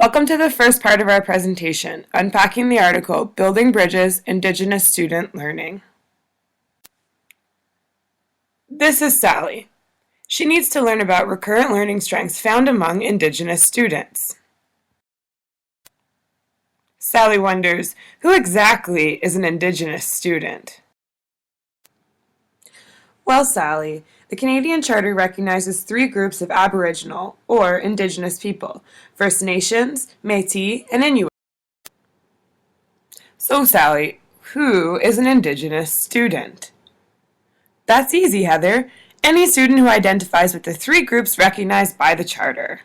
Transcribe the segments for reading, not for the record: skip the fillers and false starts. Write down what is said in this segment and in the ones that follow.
Welcome to the first part of our presentation, unpacking the article, Building Bridges, Indigenous Student Learning. This is Sally. She needs to learn about recurrent learning strengths found among Indigenous students. Sally wonders, who exactly is an Indigenous student? Well, Sally, the Canadian Charter recognizes three groups of Aboriginal, or Indigenous people: First Nations, Métis, and Inuit. So, Sally, who is an Indigenous student? That's easy, Heather. Any student who identifies with the three groups recognized by the Charter.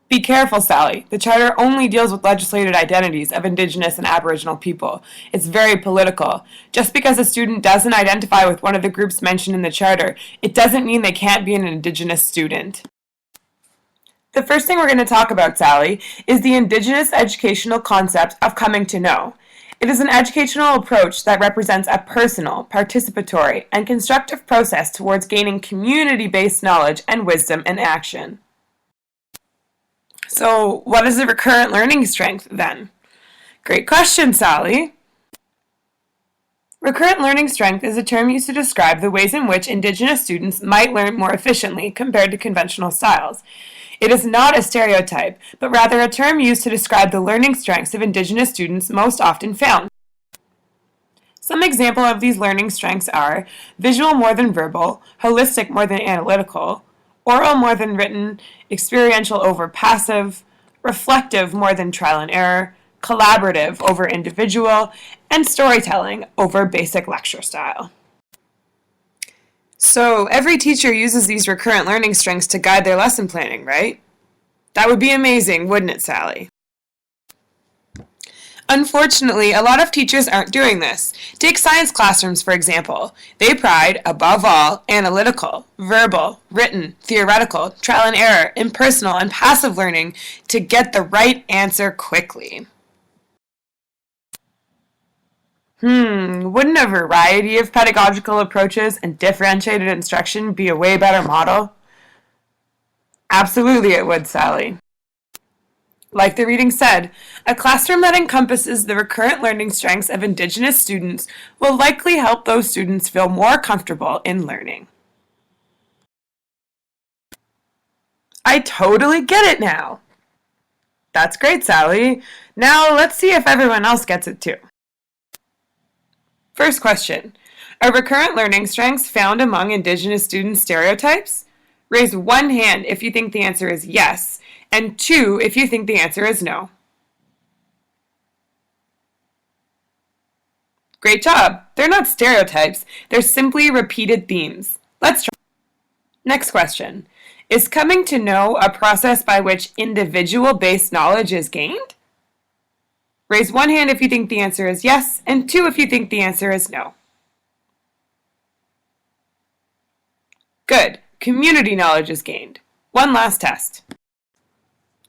Be careful, Sally. The Charter only deals with legislated identities of Indigenous and Aboriginal people. It's very political. Just because a student doesn't identify with one of the groups mentioned in the Charter, it doesn't mean they can't be an Indigenous student. The first thing we're going to talk about, Sally, is the Indigenous educational concept of coming to know. It is an educational approach that represents a personal, participatory, and constructive process towards gaining community-based knowledge and wisdom in action. So, what is a recurrent learning strength, then? Great question, Sally. Recurrent learning strength is a term used to describe the ways in which Indigenous students might learn more efficiently compared to conventional styles. It is not a stereotype, but rather a term used to describe the learning strengths of Indigenous students most often found. Some example of these learning strengths are visual more than verbal, holistic more than analytical, oral more than written, experiential over passive, reflective more than trial and error, collaborative over individual, and storytelling over basic lecture style. So every teacher uses these recurrent learning strengths to guide their lesson planning, right? That would be amazing, wouldn't it, Sally? Unfortunately, a lot of teachers aren't doing this. Take science classrooms, for example. They pride, above all, analytical, verbal, written, theoretical, trial and error, impersonal, and passive learning to get the right answer quickly. Wouldn't a variety of pedagogical approaches and differentiated instruction be a way better model? Absolutely it would, Sally. Like the reading said, a classroom that encompasses the recurrent learning strengths of Indigenous students will likely help those students feel more comfortable in learning. I totally get it now. That's great, Sally. Now let's see if everyone else gets it too. First question, are recurrent learning strengths found among Indigenous students stereotypes? Raise one hand if you think the answer is yes, and two if you think the answer is no. Great job! They're not stereotypes, they're simply repeated themes. Let's try. Next question, is coming to know a process by which individual-based knowledge is gained? Raise one hand if you think the answer is yes, and two if you think the answer is no. Good. Community knowledge is gained. One last test.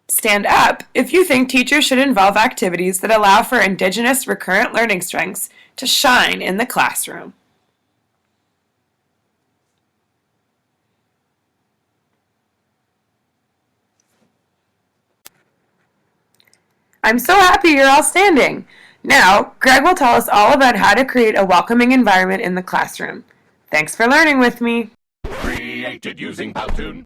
Stand up if you think teachers should involve activities that allow for Indigenous recurrent learning strengths to shine in the classroom. I'm so happy you're all standing. Now, Greg will tell us all about how to create a welcoming environment in the classroom. Thanks for learning with me. Created using Powtoon.